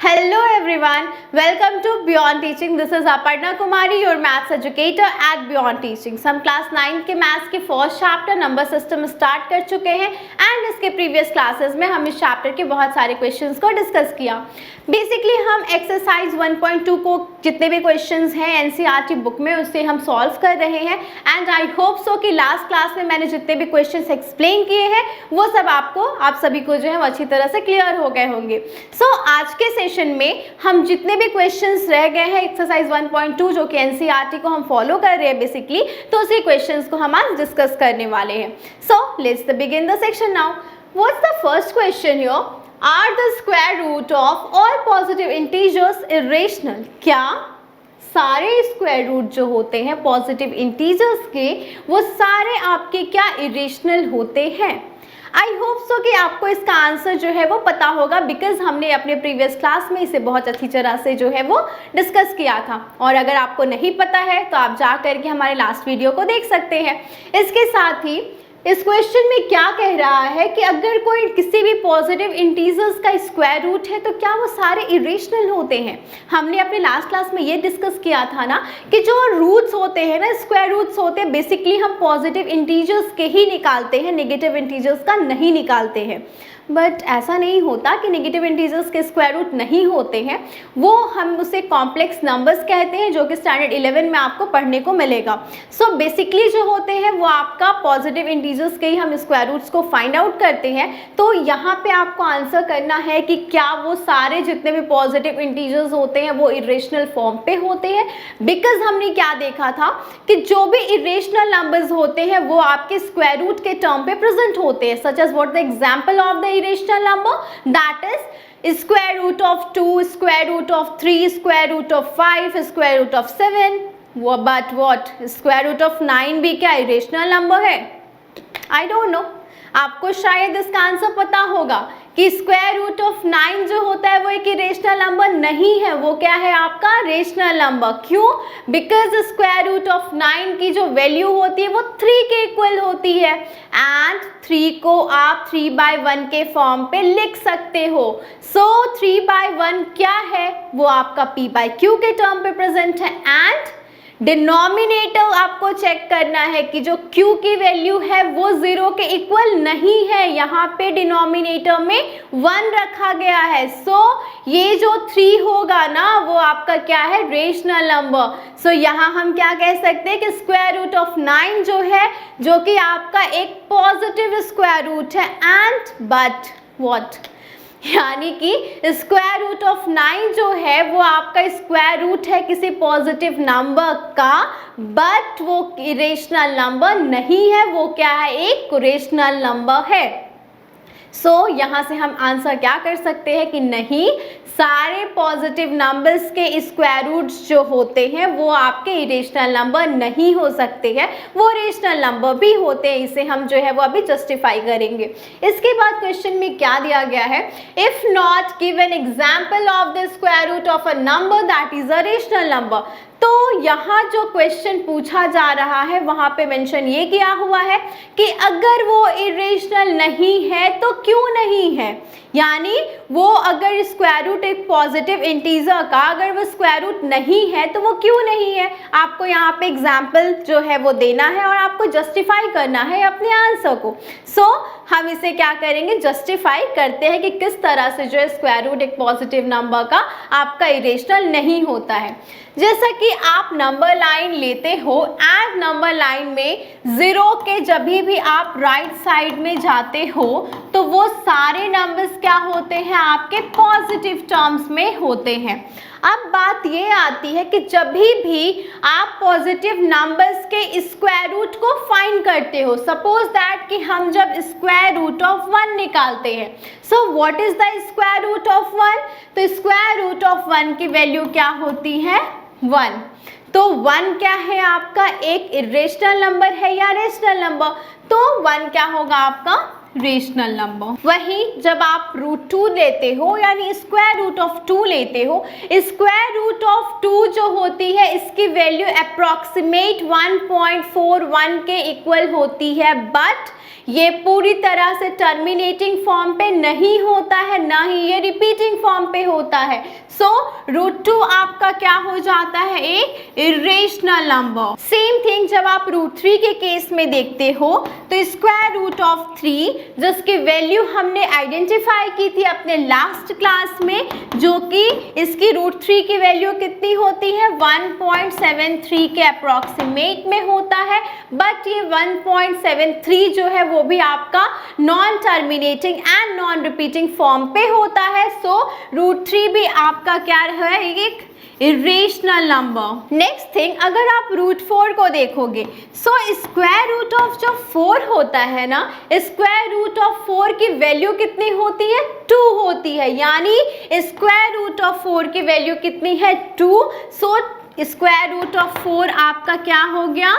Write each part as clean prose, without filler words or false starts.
Hello everyone, welcome to Beyond Teaching. This is Aparna Kumari, your maths educator at Beyond Teaching. हम class 9 के maths के first chapter number system start कर चुके हैं and इसके previous classes में हम इस चैप्टर के बहुत सारे क्वेश्चंस को डिस्कस किया. बेसिकली हम एक्सरसाइज 1.2 को जितने भी क्वेश्चंस हैं एनसीईआरटी बुक में उससे हम सॉल्व कर रहे हैं एंड आई होप सो कि लास्ट क्लास में मैंने जितने भी क्वेश्चंस एक्सप्लेन किए हैं वो सब आप सभी को जो है वो अच्छी तरह से क्लियर हो गए होंगे. सो आज के सेशन में हम जितने भी क्वेश्चंस रह गए हैं एक्सरसाइज 1.2 जो कि एनसीईआरटी को हम फॉलो कर रहे हैं बेसिकली, तो उसी क्वेश्चंस को हम आज डिस्कस करने वाले हैं. So let's begin the section now. What's the first question here? Are the square root of all positive integers irrational? क्या सारे स्क्वायर रूट जो होते हैं पॉजिटिव इंटीजर्स के वो सारे आपके क्या इरेशनल होते हैं? आई होप सो कि आपको इसका आंसर जो है वो पता होगा बिकॉज हमने अपने प्रीवियस क्लास में इसे बहुत अच्छी तरह से जो है वो डिस्कस किया था. और अगर आपको नहीं पता है तो आप जा करके हमारे लास्ट वीडियो को देख सकते हैं. इसके साथ ही इस क्वेश्चन में क्या कह रहा है कि अगर कोई किसी भी पॉजिटिव इंटीजर्स का स्क्वायर रूट है तो क्या वो सारे इरेशनल होते हैं? हमने अपने लास्ट क्लास में ये डिस्कस किया था ना कि जो रूट्स होते हैं ना, स्क्वायर रूट्स होते हैं, बेसिकली हम पॉजिटिव इंटीजर्स के ही निकालते हैं, नेगेटिव इंटीजर्स का नहीं निकालते हैं. बट ऐसा नहीं होता कि नेगेटिव इंटीजर्स के स्क्वायर रूट नहीं होते हैं. वो हम उसे कॉम्प्लेक्स नंबर्स कहते हैं जो कि स्टैंडर्ड 11 में आपको पढ़ने को मिलेगा. सो बेसिकली जो होते हैं वो आपका पॉजिटिव इंटीजर्स के ही हम स्क्वायर रूट्स को फाइंड आउट करते हैं. तो यहाँ पे आपको आंसर करना है कि क्या वो सारे जितने भी पॉजिटिव इंटीजर्स होते हैं वो इरेशनल फॉर्म पे होते हैं. बिकॉज हमने क्या देखा था कि जो भी इरेशनल नंबर्स होते हैं वो आपके स्क्वायर रूट के टर्म पे प्रेजेंट होते हैं. Such as what the example of the irrational number, that is square root of 2, square root of 3, square root of 5, square root of 7. But what? Square root of 9 भी क्या irrational number है? I don't know. आपको शायद इसका answer पता होगा कि square root of 9 जो होता है वो एक इरेशनल नंबर नहीं है, वो क्या है आपका रेशनल नंबर. क्यों? बिकॉज स्क्वायर रूट ऑफ 9 की जो वैल्यू होती है वो 3 के इक्वल होती है एंड 3 को आप 3/1 के फॉर्म पे लिख सकते हो. सो 3/1 क्या है? वो आपका p/q के टर्म पे प्रेजेंट है एंड डिनोमिनेटर आपको चेक करना है कि जो q की वैल्यू है वो 0 के इक्वल नहीं है. यहाँ पे डिनोमिनेटर में 1 रखा गया है. सो ये जो 3 होगा ना वो आपका क्या है? Rational number. सो यहाँ हम क्या कह सकते हैं कि स्क्वायर रूट ऑफ 9 जो है जो कि आपका एक पॉजिटिव स्क्वायर रूट है एंड बट व्हाट, यानी कि स्क्वायर रूट ऑफ 9 जो है वो आपका स्क्वायर रूट है किसी पॉजिटिव नंबर का, बट वो इरेशनल नंबर नहीं है, वो क्या है? एक रेशनल नंबर है. सो यहाँ से हम आंसर क्या कर सकते हैं कि नहीं, सारे पॉजिटिव नंबर्स के स्क्वायर रूट्स जो होते हैं वो आपके इरेशनल नंबर नहीं हो सकते हैं, वो रेशनल नंबर भी होते हैं. इसे हम जो है वो अभी जस्टिफाई करेंगे. इसके बाद क्वेश्चन में क्या दिया गया है? If not give an example of the square root of a number that is a rational number. तो यहाँ जो क्वेश्चन पूछा जा रहा है वहाँ पे मेंशन ये किया हुआ है कि अगर वो इरेशनल नहीं है तो क्यों नहीं है. यानी वो अगर स्क्वायर रूट एक पॉजिटिव इंटीजर का अगर वो स्क्वायर रूट नहीं है तो वो क्यों नहीं है. आपको यहाँ पे एग्जाम्पल जो है वो देना है और आपको जस्टिफाई करना है अपने आंसर को. सो हम इसे क्या करेंगे? जस्टिफाई करते हैं कि किस तरह से जो है स्क्वायर रूट एक पॉजिटिव नंबर का आपका इरेशनल नहीं होता है. जैसा कि आप नंबर लाइन लेते हो एंड नंबर लाइन में 0 के जब भी आप राइट साइड में जाते हो तो वो सारे नंबर्स क्या होते हैं? आपके पॉजिटिव टर्म्स में होते हैं. अब बात ये आती है कि जब भी आप पॉजिटिव नंबर्स के स्क्वायर रूट को फाइंड करते हो, सपोज दैट कि हम जब स्क्वायर रूट ऑफ 1 निकालते हैं. So what is the square root of 1? तो स्क्वायर रूट ऑफ 1 की वैल्यू क्या होती है? 1. तो 1 क्या है आपका? एक इरेशनल नंबर है या रेशनल नंबर? तो 1 क्या होगा आपका? Rational number. वहीं जब आप रूट 2 लेते हो यानी स्क्वायर रूट ऑफ 2 लेते हो, स्क्वायर रूट ऑफ 2 जो होती है इसकी वैल्यू अप्रॉक्सीमेट 1.41 के इक्वल होती है, बट ये पूरी तरह से टर्मिनेटिंग फॉर्म पे नहीं होता है, ना ही ये रिपीटिंग फॉर्म पे होता है। सो रूट 2 आपका क्या हो जाता है, एक इरेशनल नंबर। सेम थिंग जब आप रूट 3 के केस में देखते हो तो स्क्वायर रूट ऑफ 3 जिसकी वैल्यू हमने आइडेंटिफाई की थी अपने लास्ट क्लास में, जो कि इसकी रूट 3 की वैल्यू कितनी होती है 1.73 के अप्रॉक्सीमेट में होता है, बट ये 1.73 जो है वो भी आपका non terminating and non repeating form पे होता है। सो रूट 3 भी आपका क्या है, एक इरेशनल नंबर। नेक्स्ट थिंग, अगर आप रूट 4 को देखोगे, सो स्क्वायर रूट ऑफ जो 4 होता है ना, स्क्वायर रूट ऑफ 4 की वैल्यू कितनी होती है 2 होती है, यानी स्क्वायर रूट ऑफ 4 की वैल्यू कितनी है 2। सो स्क्वायर रूट ऑफ 4 आपका क्या हो गया,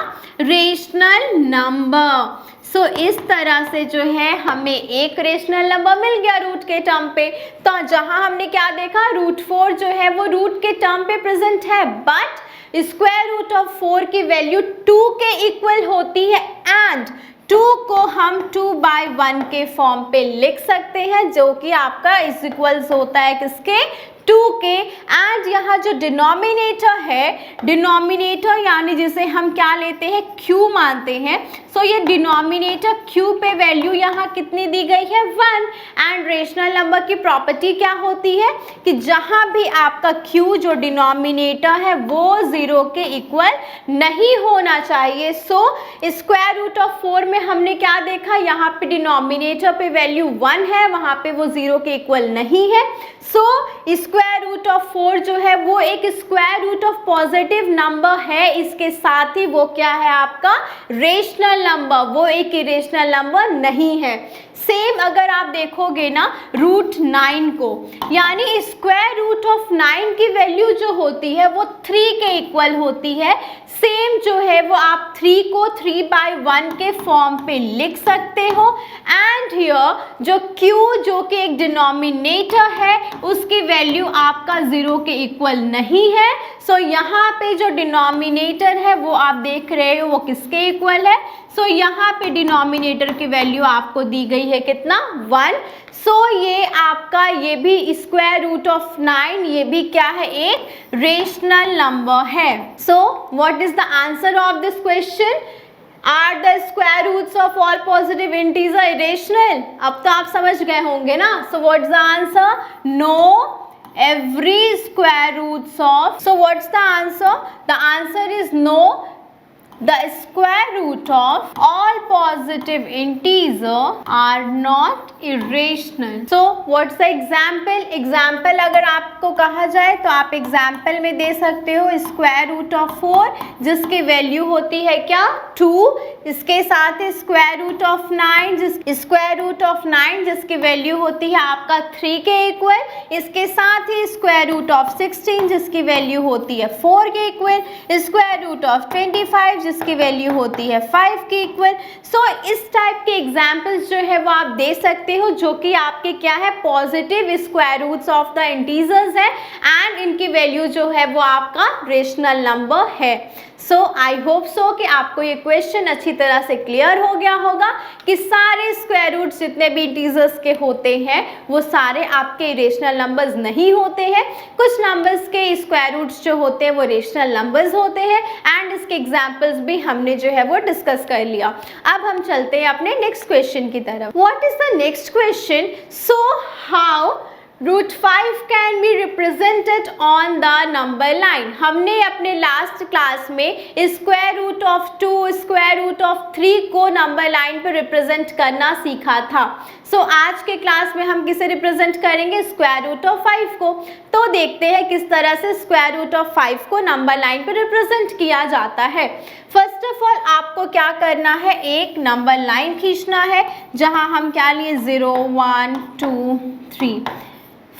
रेशनल नंबर। सो इस तरह से जो है हमें एक रेशनल नंबर मिल गया रूट के टर्म पे। तो जहां हमने क्या देखा, रूट 4 जो है वो रूट के टर्म पे प्रेजेंट है, बट स्क्वायर रूट ऑफ 4 की वैल्यू 2 के इक्वल होती है, एंड 2 को हम 2/1 के फॉर्म पे लिख सकते हैं, जो कि आपका इज इक्वल्स होता है किसके, 2 के। एंड यहाँ जो डिनोमिनेटर है, डिनोमिनेटर यानी जिसे हम क्या लेते हैं q मानते हैं, सो ये डिनोमिनेटर q पे वैल्यू यहाँ कितनी दी गई है 1। एंड रेशनल नंबर की प्रॉपर्टी क्या होती है कि जहाँ भी आपका q जो डिनोमिनेटर है वो 0 के इक्वल नहीं होना चाहिए। सो स्क्वायर रूट ऑफ 4 में हमने क्या देखा, यहाँ पे डिनोमिनेटर पे वैल्यू 1 है, वहाँ पे वो 0 के इक्वल नहीं है। सो स्क्वायर रूट ऑफ 4 जो है वो एक square root of positive number है, इसके साथ ही वो क्या है आपका रेशनल नंबर, वो एक इरेशनल नंबर नहीं है। सेम अगर आप देखोगे ना रूट 9 को, यानी स्क्वायर रूट ऑफ 9 की वैल्यू जो होती है वो 3 के इक्वल होती है। सेम जो है वो आप 3 को 3/1 के फॉर्म पे लिख सकते हो। एंड हियर जो q जो कि एक डिनोमिनेटर है उसकी वैल्यू आपका 0 के इक्वल नहीं है। सो यहाँ पे जो डिनोमिनेटर है वो आप देख रहे हो वो किसके इक्वल है, सो यहाँ पे डिनोमिनेटर की वैल्यू आपको दी गई है कितना 1। सो ये आपका ये भी स्क्वायर रूट ऑफ 9 ये भी क्या है, एक रेशनल नंबर है। So what is the answer of this question, are the square roots of all positive integer irrational. अब तो आप समझ गए होंगे ना। So what is the answer, no every square roots of, so what's the answer, the answer is no, the square root of all positive integer are not irrational. So what's the example, example अगर आपको कहा जाए तो आप example में दे सकते हो square root of 4 जिसकी वैल्यू होती है क्या 2, इसके साथ square root of 9 square root of 9 जिसकी वैल्यू होती है आपका 3 के इक्वल, इसके साथ ही स्क्वायर रूट ऑफ 16 जिसकी वैल्यू होती है 4 के इक्वल, स्क्वायर रूट ऑफ 25 जिसकी वैल्यू होती है 5 के इक्वल। सो इस टाइप के एग्जाम्पल्स जो है वो आप दे सकते हो जो कि आपके क्या है positive square roots of the integers है एंड इनकी वैल्यू जो है वो आपका रेशनल नंबर है। सो आई होप सो कि आपको ये क्वेश्चन अच्छी तरह से क्लियर हो गया होगा कि सारे स्क्वायर रूट्स जितने भी इंटीजर्स के होते हैं वो सारे आपके रेशनल नंबर्स नहीं होते हैं। कुछ नंबर्स के स्क्वायर रूट्स जो होते हैं वो रेशनल नंबर्स होते हैं एंड इसके एग्जाम्पल्स भी हमने जो है वो डिस्कस कर लिया। अब हम चलते हैं अपने नेक्स्ट क्वेश्चन की तरफ। What is the next question, so how root 5 can be represented on the number line. हमने अपने लास्ट क्लास में square root of 2 square root of 3 को नंबर लाइन पर रिप्रेजेंट करना सीखा था। सो आज के क्लास में हम किसे रिप्रेजेंट करेंगे, स्क्वायर रूट ऑफ 5 को। तो देखते हैं किस तरह से स्क्वायर रूट ऑफ 5 को नंबर लाइन पर रिप्रेजेंट किया जाता है। फर्स्ट ऑफ ऑल आपको क्या करना है, एक नंबर लाइन खींचना है जहां हम क्या लिए 0 1 2 3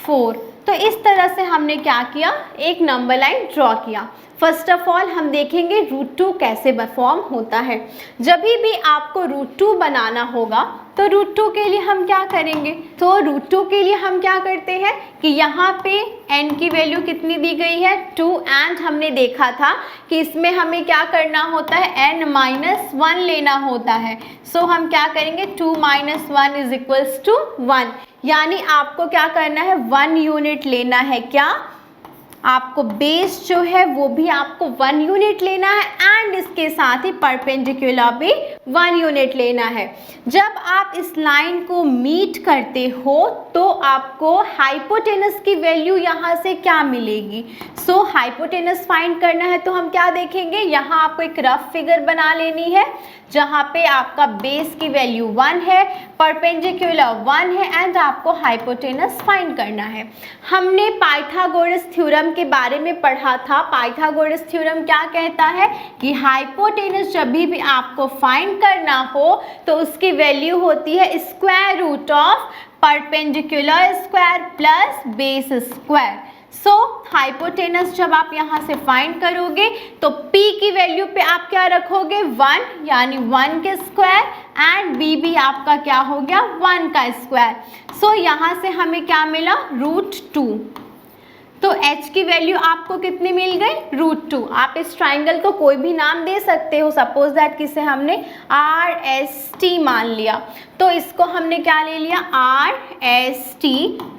4। तो इस तरह से हमने क्या किया, एक नंबर लाइन ड्रॉ किया। फर्स्ट ऑफ ऑल हम देखेंगे रूट 2 कैसे फॉर्म होता है। जब भी आपको रूट 2 बनाना होगा तो √2 के लिए हम क्या करेंगे, तो √2 के लिए हम क्या करते हैं कि यहाँ पे n की वैल्यू कितनी दी गई है 2, एंड हमने देखा था कि इसमें हमें क्या करना होता है n-1 लेना होता है। सो हम क्या करेंगे 2 - 1 = 1, यानी आपको क्या करना है 1 यूनिट लेना है। क्या आपको बेस जो है वो भी आपको 1 यूनिट लेना है एंड इसके साथ ही परपेंडिकुलर भी 1 यूनिट लेना है। जब आप इस लाइन को मीट करते हो तो आपको हाइपोटेनस की वैल्यू यहाँ से क्या मिलेगी। सो हाइपोटेनस फाइंड करना है तो हम क्या देखेंगे, यहाँ आपको एक रफ फिगर बना लेनी है जहाँ पे आपका बेस की वैल्यू 1 है, परपेंडिकुलर 1 है एंड आपको हाइपोटेनस फाइंड करना है। हमने पाइथागोरस थ्योरम के बारे में पढ़ा था। पाइथागोरस थ्योरम क्या कहता है कि हाइपोटेनस जब भी आपको फाइंड करना हो तो उसकी वैल्यू होती है square root of perpendicular square plus base square. So hypotenuse जब आप यहाँ से फाइंड करोगे तो P की वैल्यू पे आप क्या रखोगे 1, यानी 1 के स्क्वायर एंड B भी आपका क्या हो गया 1 का स्क्वायर। सो यहाँ से हमें क्या मिला √2। तो h की वैल्यू आपको कितनी मिल गई √2। आप इस ट्राइंगल को कोई भी नाम दे सकते हो, सपोज दैट किसे हमने RST मान लिया, तो इसको हमने क्या ले लिया RST,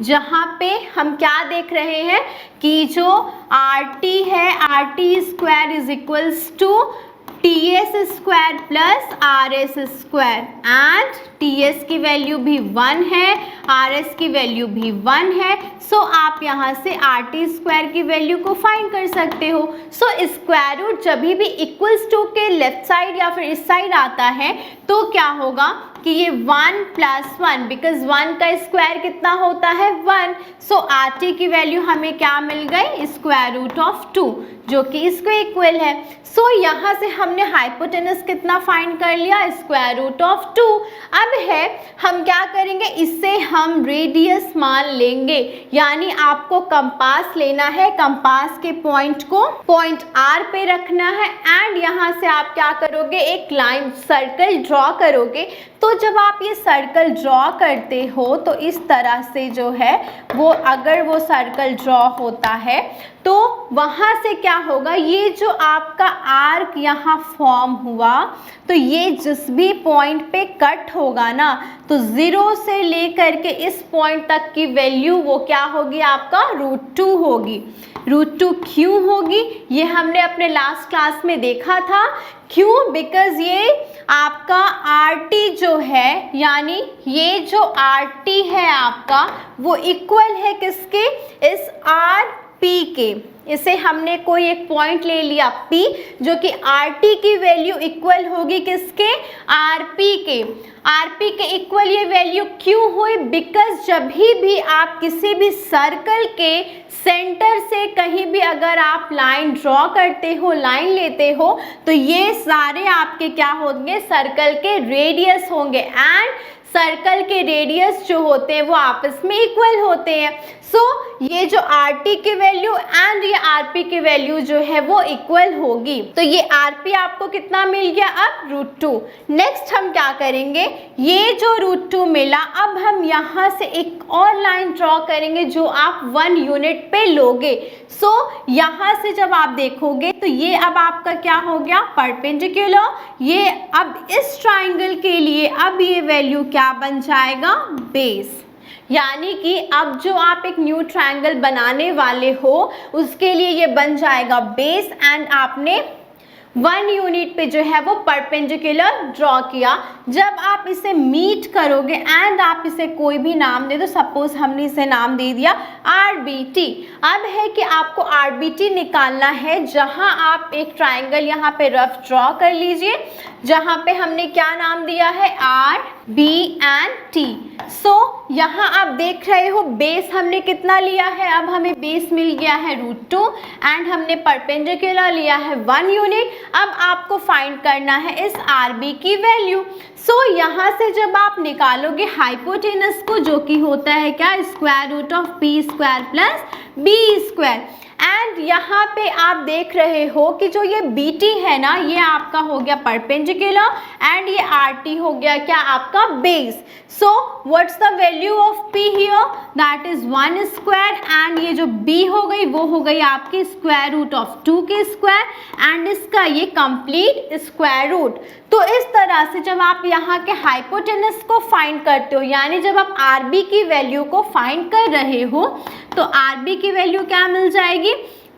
जहाँ पे हम क्या देख रहे हैं कि जो RT है RT² = TS square plus RS square and TS की वैल्यू भी 1 है, RS की वैल्यू भी 1 है। सो आप यहाँ से RT² की वैल्यू को फाइंड कर सकते हो। सो स्क्वायर रूट जब भी इक्वल्स टू के लेफ्ट साइड या फिर इस साइड आता है तो क्या होगा कि ये 1 + 1, बिकॉज 1 का स्क्वायर कितना होता है 1। सो RT की वैल्यू हमें क्या मिल गई √2, जो कि इसको इक्वल है। सो यहाँ से हमने हाइपोटेनस कितना फाइंड कर लिया √2। अब है हम क्या करेंगे, इससे हम रेडियस मान लेंगे, यानी आपको कंपास लेना है, कंपास के पॉइंट को पॉइंट R पे रखना है एंड यहाँ से आप क्या करोगे एक लाइन सर्कल ड्रॉ करोगे। तो जब आप ये सर्कल ड्रॉ करते हो तो इस तरह से जो है वो अगर वो सर्कल ड्रॉ होता है तो वहाँ से क्या होगा, ये जो आपका आर्क यहाँ फॉर्म हुआ तो ये जिस भी पॉइंट पे कट होगा ना तो 0 से लेकर के इस पॉइंट तक की वैल्यू वो क्या होगी आपका √2 होगी। √2 क्यों होगी, ये हमने अपने लास्ट क्लास में देखा था। क्यों, बिकॉज ये आपका RT जो है, यानी ये जो RT है आपका वो इक्वल है किसके, इस RP के। इसे हमने कोई एक पॉइंट ले लिया P, जो कि RT की वैल्यू इक्वल होगी किसके, RP के। RP के इक्वल ये वैल्यू क्यों हुई, बिकॉज जब भी आप किसी भी सर्कल के सेंटर से कहीं भी अगर आप लाइन ड्रॉ करते हो, लाइन लेते हो, तो ये सारे आपके क्या होंगे, सर्कल के रेडियस होंगे एंड सर्कल के रेडियस जो होते हैं वो आपस में इक्वल होते हैं। सो ये जो RT की वैल्यू एंड ये RP की वैल्यू जो है वो इक्वल होगी। तो ये RP आपको कितना मिल गया अब √2। नेक्स्ट हम क्या करेंगे, ये जो √2 मिला, अब हम यहाँ से एक और लाइन ड्रॉ करेंगे जो आप 1 यूनिट पे लोगे। सो यहाँ से जब आप देखोगे तो ये अब आपका क्या हो गया परपेंडिकुलर, ये अब इस ट्राइंगल के लिए अब ये वैल्यू क्या बन जाएगा बेस, यानी कि अब जो आप एक न्यू ट्रायंगल बनाने वाले हो उसके लिए ये बन जाएगा बेस एंड आपने 1 यूनिट पे जो है वो परपेंडिकुलर ड्रॉ किया। जब आप इसे मीट करोगे एंड आप इसे कोई भी नाम दे दो, सपोज हमने इसे नाम दे दिया RBT। अब है कि आपको RBT निकालना है, जहां आप एक ट्रायंगल यहाँ पे रफ ड्रॉ कर लीजिए, जहां पे हमने क्या नाम दिया है RB एंड T। सो यहाँ आप देख रहे हो बेस हमने कितना लिया है, अब हमें बेस मिल गया है √2 एंड हमने परपेंडिकुलर लिया है 1 यूनिट। अब आपको फाइंड करना है इस RB की वैल्यू। सो यहाँ से जब आप निकालोगे हाइपोटेनस को, जो कि होता है क्या, √P² + B² एंड यहाँ पे आप देख रहे हो कि जो ये BT है ना, ये आपका हो गया परपेंडिकुलर एंड ये RT हो गया क्या आपका base. So what's the value of P here, that is 1 square and ये जो B हो गई वो हो गई आपकी स्क्वायर रूट ऑफ 2 के स्क्वायर एंड इसका ये कंप्लीट स्क्वायर रूट। तो इस तरह से जब आप यहाँ के हाइपोटेनस को फाइंड करते हो, यानी जब आप RB की वैल्यू को फाइंड कर रहे हो, तो RB की वैल्यू क्या मिल जाएगी,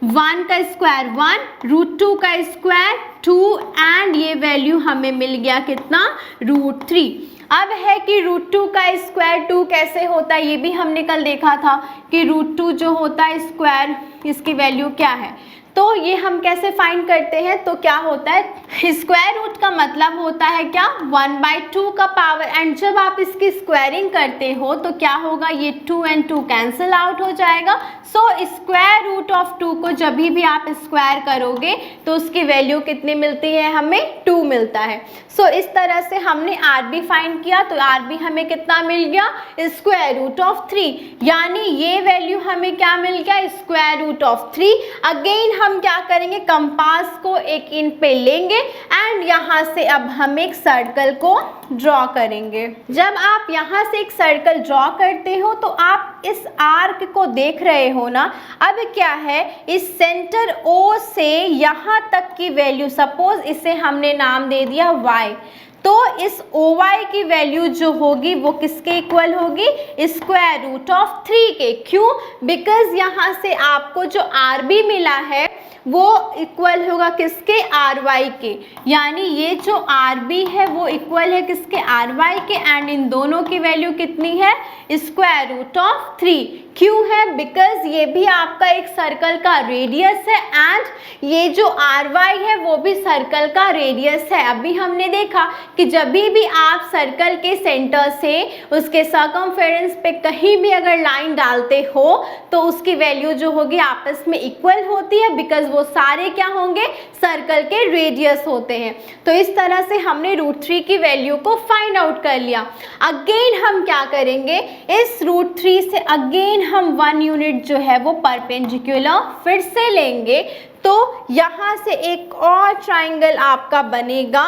1 का स्क्वायर 1, रूट 2 का स्क्वायर 2 एंड ये वैल्यू हमें मिल गया कितना, रूट 3। अब है कि रूट 2 का स्क्वायर 2 कैसे होता है, ये भी हमने कल देखा था कि रूट 2 जो होता है स्क्वायर, इसकी वैल्यू क्या है, तो ये हम कैसे फाइंड करते हैं। तो क्या होता है, स्क्वायर रूट का मतलब होता है क्या, 1/2 का पावर, एंड जब आप इसकी स्क्वायरिंग करते हो तो क्या होगा, ये 2 and 2 कैंसिल आउट हो जाएगा। सो स्क्वायर रूट ऑफ 2 को जब भी आप स्क्वायर करोगे तो उसकी वैल्यू कितनी मिलती है, हमें 2 मिलता है। सो इस तरह से हमने RB फाइंड किया, तो RB हमें कितना मिल गया, स्क्वायर रूट ऑफ 3, यानी ये वैल्यू हमें क्या मिल गया, स्क्वायर रूट ऑफ 3। अगेन हम क्या करेंगे, कंपास को एक इन पे लेंगे एंड यहाँ से अब हम एक सर्कल को ड्रॉ करेंगे। जब आप यहाँ से एक सर्कल ड्रॉ करते हो तो आप इस आर्क को देख रहे हो ना। अब क्या है, इस सेंटर O से यहाँ तक की वैल्यू, सपोज इसे हमने नाम दे दिया y, तो इस OY की वैल्यू जो होगी वो किसके इक्वल होगी, स्क्वायर रूट ऑफ 3 के। क्यों, बिकॉज यहाँ से आपको जो RB मिला है वो इक्वल होगा किसके, RY के, यानी ये जो RB है वो इक्वल है किसके, RY के, एंड इन दोनों की वैल्यू कितनी है, स्क्वायर रूट ऑफ 3। क्यों है, बिकॉज ये भी आपका एक सर्कल का रेडियस है एंड ये जो RY है वो भी सर्कल का रेडियस है। अभी हमने देखा कि जब भी आप सर्कल के सेंटर से उसके सर्कमफेरेंस पे कहीं भी अगर लाइन डालते हो तो उसकी वैल्यू जो होगी आपस में इक्वल होती है, बिकॉज वो सारे क्या होंगे, सर्कल के रेडियस होते हैं। तो इस तरह से हमने रूट 3 की वैल्यू को फाइंड आउट कर लिया। अगेन हम क्या करेंगे, इस रूट 3 से अगेन हम 1 यूनिट जो है वो परपेंडिकुलर फिर से लेंगे, तो यहाँ से एक और ट्राइंगल आपका बनेगा।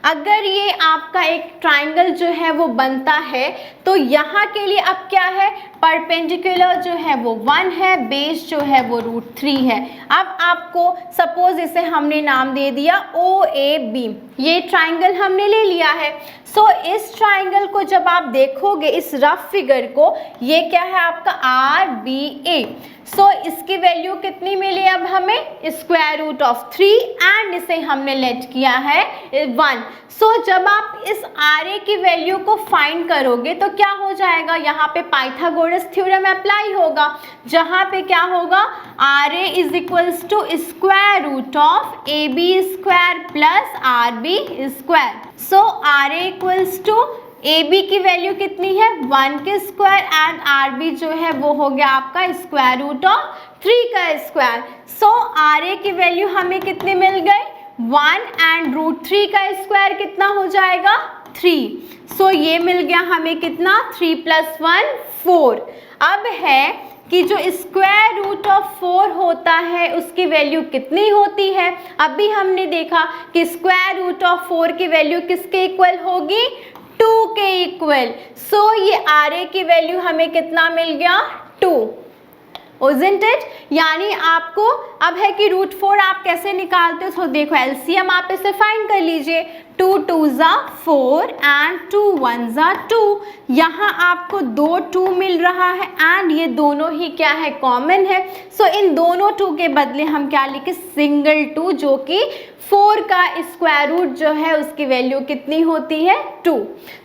अगर ये आपका एक ट्राइंगल जो है वो बनता है तो यहाँ के लिए अब क्या है, परपेंडिकुलर जो है वो 1 है, बेस जो है वो रूट 3 है। अब आपको सपोज इसे हमने नाम दे दिया OAB, ये ट्राइंगल हमने ले लिया है। सो इस ट्राइंगल को जब आप देखोगे, इस रफ फिगर को, ये क्या है आपका RBA। सो इसकी वैल्यू कितनी मिली अब हमें, स्क्वायर रूट ऑफ 3 एंड इसे हमने लेट किया है 1। सो जब आप इस RA की वैल्यू को फाइंड करोगे तो क्या हो जाएगा, यहाँ पे पाइथागोरस थ्योरम अप्लाई होगा, जहाँ पे क्या होगा, RA is equals to square root of AB square plus RB square. So RA equals to AB की वैल्यू कितनी है, 1 के स्क्वायर एंड RB जो है वो हो गया आपका स्क्वायर रूट ऑफ 3 का स्क्वायर। सो RA की वैल्यू हमें कितनी मिल गई, 1 एंड रूट 3 का स्क्वायर कितना हो जाएगा, 3। सो ये मिल गया हमें कितना, 3 + 1 4। अब है कि जो स्क्वायर रूट ऑफ 4 होता है उसकी वैल्यू कितनी होती है। अभी हमने देखा कि स्क्वायर रूट ऑफ 4 की वैल्यू किसके इक्वल होगी, 2 के इक्वल। सो ये RA की वैल्यू हमें कितना मिल गया, 2, isn't it? यानी आपको अब है कि रूट 4 आप कैसे निकालते हो, तो देखो एलसीएम आप इसे फाइंड कर लीजिए, 2 2s 4 एंड 2 1s 2। यहाँ आपको 2 2 मिल रहा है एंड ये दोनों ही क्या है, कॉमन है। सो इन दोनों 2 के बदले हम क्या लिखे, सिंगल 2, जो कि 4 का स्क्वायर रूट जो है उसकी वैल्यू कितनी होती है, 2।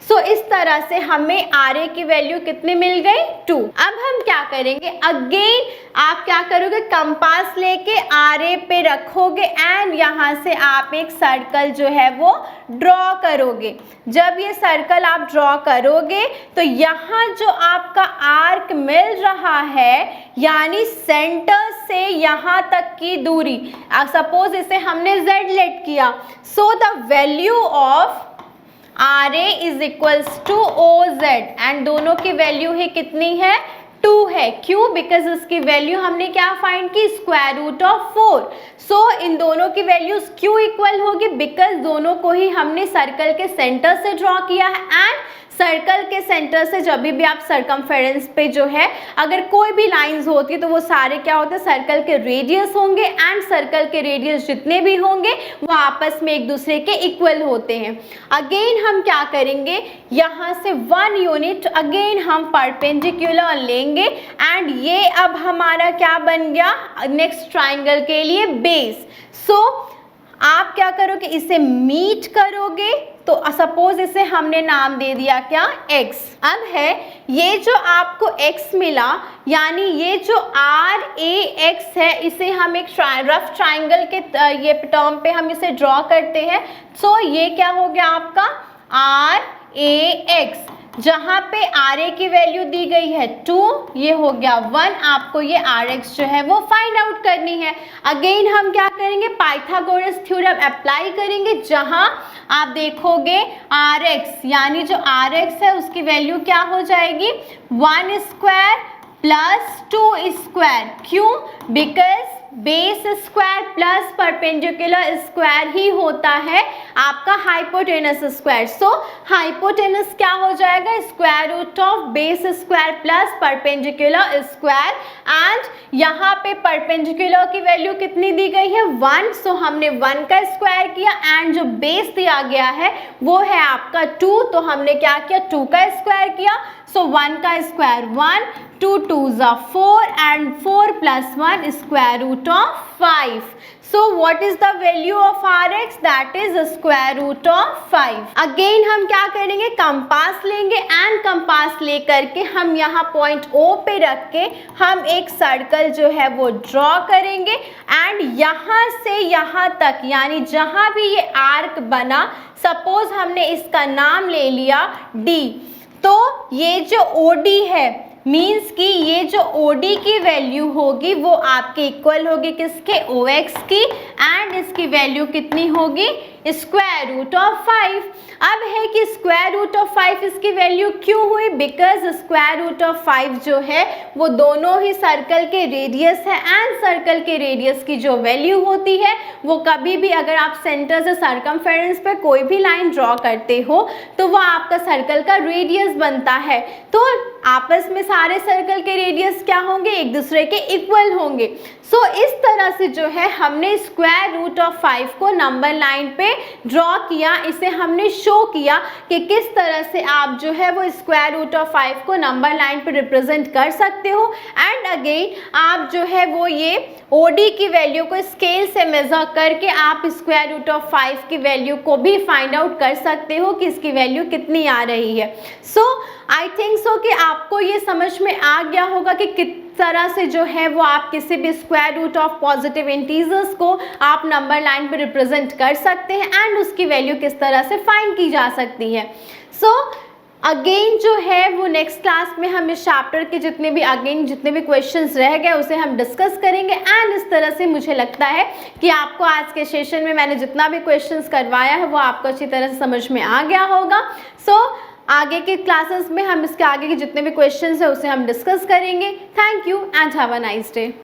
सो इस तरह से हमें RA की वैल्यू कितनी मिल गई, 2। अब हम क्या करेंगे, अगेन आप क्या करोगे, कंपास लेके RA पे रखोगे एंड यहाँ से आप एक सर्कल जो है वो ड्रॉ करोगे। जब ये सर्कल आप ड्रॉ करोगे तो यहाँ जो आपका आर्क मिल रहा है, यानी सेंटर से यहाँ तक की दूरी, सपोज इसे हमने Z लेट किया, so the value of RA is equals to OZ and दोनों की वैल्यू ही कितनी है, 2 है। क्यों? बिकॉज इसकी वैल्यू हमने क्या फाइंड की? Square root of 4। सो इन दोनों की वैल्यूज क्यों इक्वल होगी? बिकॉज दोनों को ही हमने सर्कल के सेंटर से ड्रॉ किया है, एंड सर्कल के सेंटर से जब भी आप सर्कमफेरेंस पे जो है अगर कोई भी लाइंस होती है तो वो सारे क्या होते हैं? सर्कल के रेडियस होंगे, एंड सर्कल के रेडियस जितने भी होंगे वो आपस में एक दूसरे के इक्वल होते हैं। अगेन हम क्या करेंगे? यहाँ से 1 यूनिट अगेन हम परपेंडिकुलर लेंगे, एंड ये अब हमारा क्या बन गया? नेक्स्ट ट्राइंगल के लिए बेस। सो आप क्या करोगे? इसे मीट करोगे, तो सपोज इसे हमने नाम दे दिया क्या? x। अब है ये जो आपको x मिला, यानी ये जो RAX है, इसे हम एक रफ ट्राइंगल के ये टर्म पे हम इसे ड्रॉ करते हैं। सो ये क्या हो गया आपका? RAX, जहाँ पे RA की वैल्यू दी गई है 2, ये हो गया 1। आपको ये RX जो है वो फाइंड आउट करनी है। अगेन हम क्या करेंगे? पाइथागोरस थ्योरम अप्लाई करेंगे, जहाँ आप देखोगे RX, यानी जो RX है उसकी वैल्यू क्या हो जाएगी? 1 स्क्वायर प्लस 2 स्क्वायर। क्यों? Because base square plus perpendicular square ही होता है आपका हाइपोटेनस स्क्वायर। सो हाइपोटेनस क्या हो जाएगा? Square root of base square plus perpendicular square, and यहाँ पे परपेंडिकुलर की वैल्यू कितनी दी गई है? 1। सो हमने 1 का स्क्वायर किया, एंड जो बेस दिया गया है वो है आपका 2, तो हमने क्या किया? 2 का स्क्वायर किया। सो 1 का square 1, 2 2s are 4, and 4 plus 1 square root of 5. So what is the value of Rx? That is square root of 5. Again हम क्या करेंगे? कंपास लेंगे, एंड कंपास लेकर के हम यहाँ पॉइंट O पे रख के हम एक सर्कल जो है वो ड्रॉ करेंगे, एंड यहाँ से यहाँ तक, यानी जहाँ भी ये आर्क बना, सपोज हमने इसका नाम ले लिया D, तो ये जो OD है मीन्स कि ये जो OD की वैल्यू होगी वो आपके इक्वल होगी किसके? OX की, एंड इसकी वैल्यू कितनी होगी? Square root of 5। अब है कि स्क्वायर रूट ऑफ 5 इसकी वैल्यू क्यों हुई? बिकॉज स्क्वायर रूट ऑफ 5 जो है वो दोनों ही सर्कल के रेडियस है, एंड सर्कल के रेडियस की जो वैल्यू होती है वो कभी भी अगर आप सेंटर से सर्कमफेरेंस पे कोई भी लाइन ड्रॉ करते हो तो वो आपका सर्कल का रेडियस बनता है। तो आपस में सारे सर्कल के रेडियस क्या होंगे? एक दूसरे के इक्वल होंगे। सो इस तरह से जो है हमने स्क्वायर रूट ऑफ 5 को नंबर लाइन पे ड्रॉ किया, इसे हमने शो किया कि किस तरह से आप जो है वो स्क्वायर रूट ऑफ 5 को नंबर लाइन पे रिप्रेजेंट कर सकते हो। एंड अगेन आप जो है वो ये OD की वैल्यू को स्केल से मेजर करके आप स्क्वायर रूट ऑफ 5 की वैल्यू को भी फाइंड आउट कर सकते हो कि इसकी वैल्यू कितनी आ रही है। सो आई थिंक सो कि आपको ये समझ में आ गया होगा कि किस तरह से जो है वो आप किसी भी square root of positive integers को आप नंबर लाइन पे रिप्रेजेंट कर सकते हैं, एंड उसकी वैल्यू किस तरह से फाइंड की जा सकती है। सो अगेन जो है वो नेक्स्ट क्लास में हम इस चैप्टर के जितने भी क्वेश्चंस रह गए उसे हम डिस्कस करेंगे, एंड इस तरह से मुझे लगता है कि आपको आज के सेशन में मैंने जितना भी क्वेश्चंस करवाया है वो आपको अच्छी तरह से समझ में आ गया होगा। सो आगे के क्लासेस में हम इसके आगे के जितने भी क्वेश्चंस हैं उसे हम डिस्कस करेंगे। Thank you and have a nice day.